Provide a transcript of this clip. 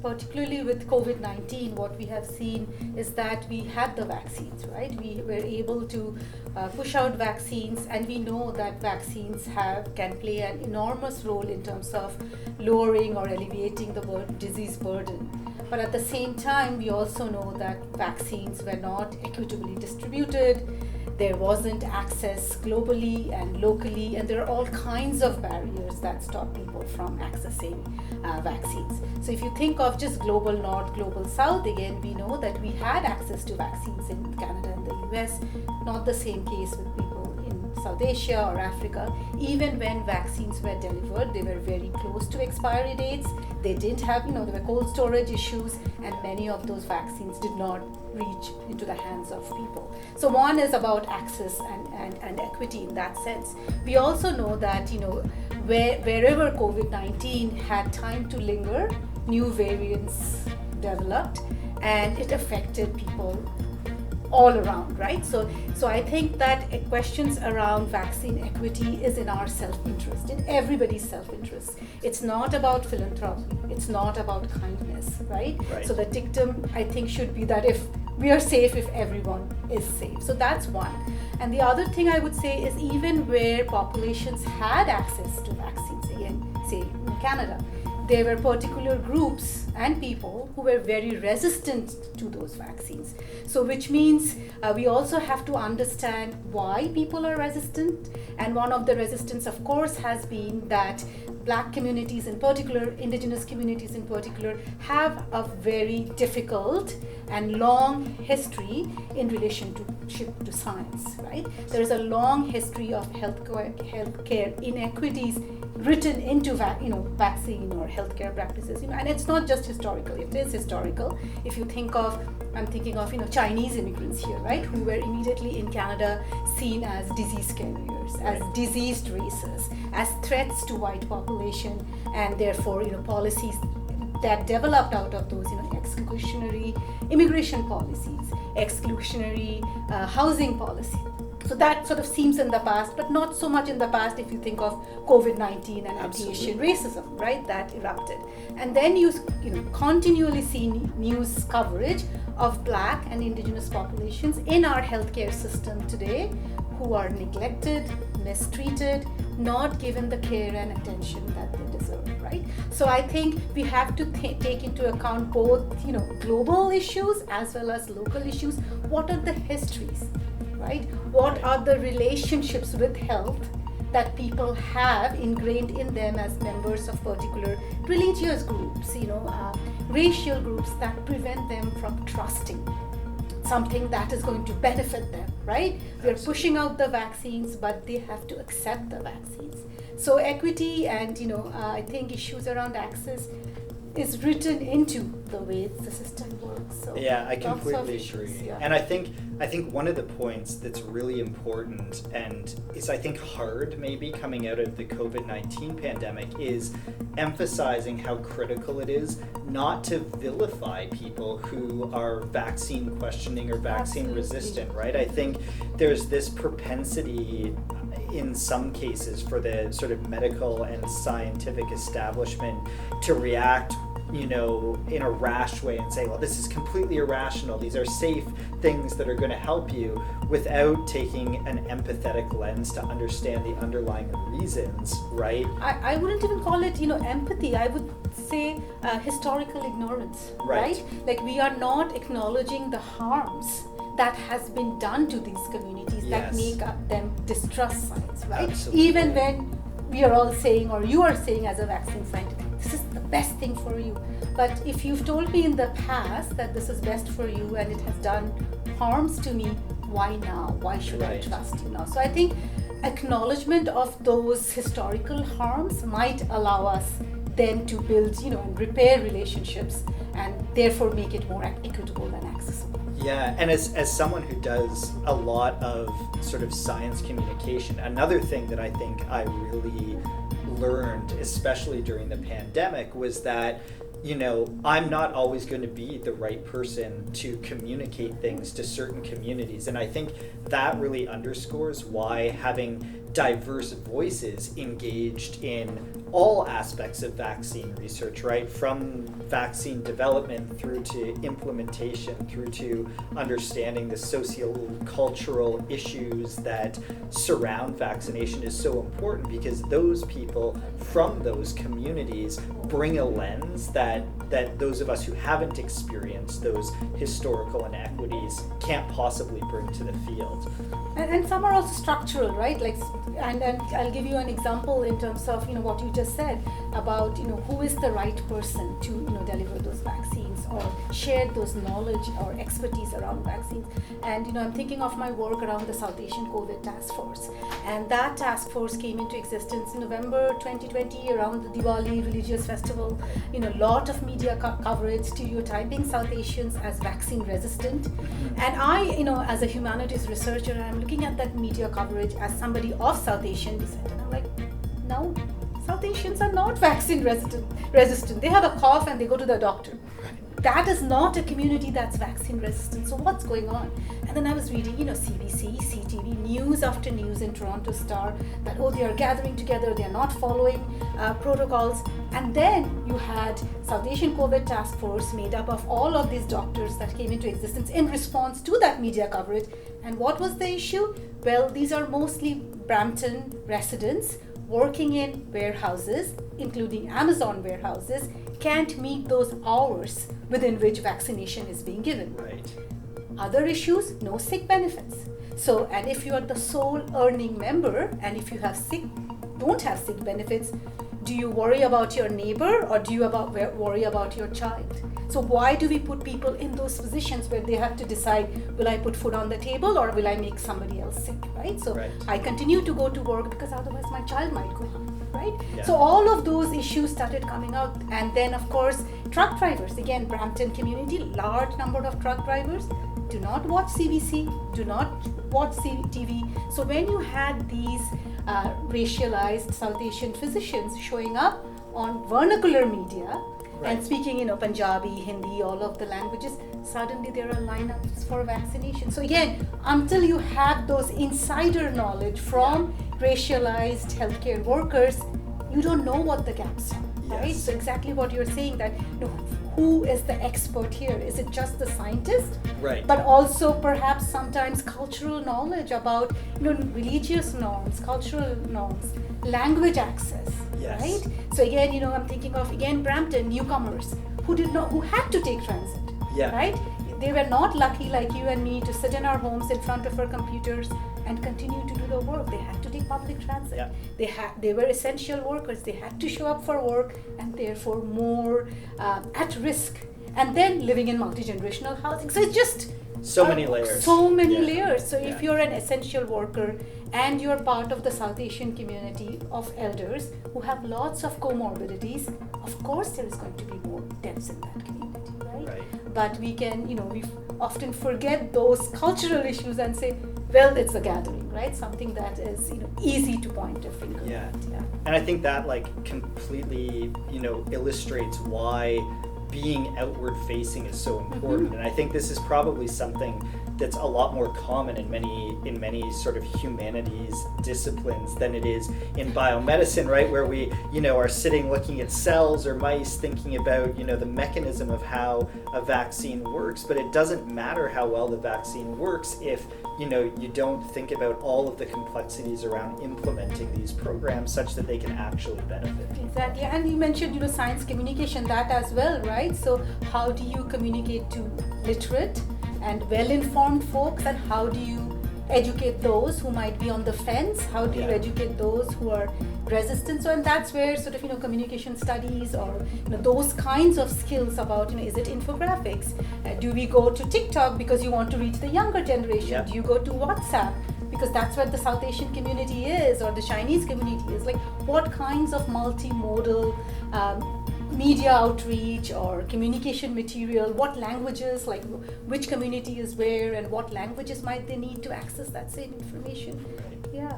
particularly with COVID-19, what we have seen is that we had the vaccines, right? We were able to push out vaccines, and we know that vaccines can play an enormous role in terms of lowering or alleviating the disease burden. But at the same time, we also know that vaccines were not equitably distributed. There wasn't access globally and locally, and there are all kinds of barriers that stop people from accessing vaccines. So if you think of just global north, global south, again, we know that we had access to vaccines in Canada and the US, not the same case with people in South Asia or Africa. Even when vaccines were delivered, they were very close to expiry dates. They didn't have, there were cold storage issues, and many of those vaccines did not reach into the hands of people. So one is about access and equity in that sense. We also know that, wherever COVID-19 had time to linger, new variants developed, and it affected people all around, right? So I think that questions around vaccine equity is in our self-interest, in everybody's self-interest. It's not about philanthropy. It's not about kindness, right? So the dictum, I think, should be that if we are safe, if everyone is safe. So that's one. And the other thing I would say is, even where populations had access to vaccines, again, say in Canada, there were particular groups and people who were very resistant to those vaccines. So which means we also have to understand why people are resistant. And one of the resistance, of course, has been that Black communities in particular, Indigenous communities in particular, have a very difficult and long history in relationship to science, right? There is a long history of healthcare inequities written into vaccine or healthcare practices, and it's not just historical. It is historical. If you think of, I'm thinking of Chinese immigrants here, right, who were immediately in Canada seen as disease carriers, as diseased races, as threats to white population, and therefore policies that developed out of those exclusionary immigration policies, exclusionary housing policy. So that sort of seems in the past, but not so much in the past if you think of COVID-19 and anti-Asian racism, right, that erupted. And then you continually see news coverage of Black and Indigenous populations in our healthcare system today who are neglected, mistreated, not given the care and attention that they deserve, right? So I think we have to take into account both, global issues as well as local issues. What are the histories? Right? What are the relationships with health that people have ingrained in them as members of particular religious groups, racial groups, that prevent them from trusting something that is going to benefit them, right? We're pushing out the vaccines, but they have to accept the vaccines. So equity and, I think issues around access is written into the way the system works. So yeah, I completely agree. Yeah. And I think one of the points that's really important and is, I think, hard maybe coming out of the COVID-19 pandemic is emphasizing how critical it is not to vilify people who are vaccine questioning or vaccine resistant, right? I think there's this propensity in some cases for the sort of medical and scientific establishment to react in a rash way and say, well, this is completely irrational. These are safe things that are going to help you, without taking an empathetic lens to understand the underlying reasons, right? I wouldn't even call it, empathy. I would say historical ignorance, right? Like, we are not acknowledging the harms that has been done to these communities that make them distrust science, right? Absolutely. Even when we are all saying, or you are saying as a vaccine scientist, this is the best thing for you. But if you've told me in the past that this is best for you and it has done harms to me, why now? Why should I trust you now? So I think acknowledgement of those historical harms might allow us then to build, and repair relationships, and therefore make it more equitable and accessible. Yeah, and as someone who does a lot of sort of science communication, another thing that I think I really learned, especially during the pandemic, was that I'm not always going to be the right person to communicate things to certain communities. And I think that really underscores why having diverse voices engaged in all aspects of vaccine research, right? From vaccine development through to implementation, through to understanding the socio-cultural issues that surround vaccination is so important, because those people from those communities bring a lens that those of us who haven't experienced those historical inequities can't possibly bring to the field. And some are also structural, right? And I'll give you an example in terms of what you just said about who is the right person to deliver those vaccines or share those knowledge or expertise around vaccines. And I'm thinking of my work around the South Asian COVID task force, and that task force came into existence in November 2020 around the Diwali religious festival. Lot of media coverage stereotyping South Asians as vaccine resistant. And I, as a humanities researcher, I'm looking at that media coverage as somebody of South Asian descent, and I'm like, no, South Asians are not vaccine resistant. They have a cough and they go to the doctor. That is not a community that's vaccine resistant. So what's going on? And then I was reading, CBC, CTV, news after news in Toronto Star that, they are gathering together, they are not following protocols. And then you had South Asian COVID task force made up of all of these doctors that came into existence in response to that media coverage. And what was the issue? Well, these are mostly Brampton residents working in warehouses, including Amazon warehouses, can't meet those hours within which vaccination is being given. Right. Other issues, no sick benefits. So, and if you are the sole earning member, and if you don't have sick benefits, do you worry about your neighbor or do you worry about your child? So why do we put people in those positions where they have to decide, will I put food on the table or will I make somebody else sick, right? So right. I continue to go to work because otherwise my child might go hungry, right? Yeah. So all of those issues started coming out. And then of course, truck drivers, again, Brampton community, large number of truck drivers, do not watch CBC, do not watch TV. So when you had these racialized South Asian physicians showing up on vernacular media, right. and speaking, Punjabi, Hindi, all of the languages, suddenly there are lineups for vaccination. So again, until you have those insider knowledge from racialized healthcare workers, you don't know what the gaps are, right? So exactly what you're saying, that who is the expert here? Is it just the scientist? Right. But also perhaps sometimes cultural knowledge about religious norms, cultural norms, language access, yes. right? So again, I'm thinking of Brampton newcomers who had to take transit, right? They were not lucky like you and me to sit in our homes in front of our computers and continue to do the work. They had to take public transit. Yeah. They were essential workers. They had to show up for work and therefore more at risk. And then living in multi-generational housing. So it's just so many layers. So many layers. So if you're an essential worker and you're part of the South Asian community of elders who have lots of comorbidities, of course there is going to be more deaths in that community, right? But we can, we often forget those cultural issues and say, well, it's a gathering, right? Something that is, easy to point a finger at. Yeah. And I think that completely, illustrates why being outward facing is so important. And I think this is probably something that's a lot more common in many sort of humanities disciplines than it is in biomedicine, right? Where we, are sitting looking at cells or mice, thinking about, the mechanism of how a vaccine works, but it doesn't matter how well the vaccine works if, you don't think about all of the complexities around implementing these programs such that they can actually benefit. Exactly. And you mentioned, science communication, that as well, right? So how do you communicate to literate and well-informed folks, and how do you educate those who might be on the fence? How do you educate those who are resistant? So, and that's where sort of, communication studies or, those kinds of skills about, is it infographics? Do we go to TikTok because you want to reach the younger generation? Do you go to WhatsApp because that's where the South Asian community is, or the Chinese community is? Like, what kinds of multimodal media outreach or communication material, what languages, like which community is where and what languages might they need to access that same information? Yeah.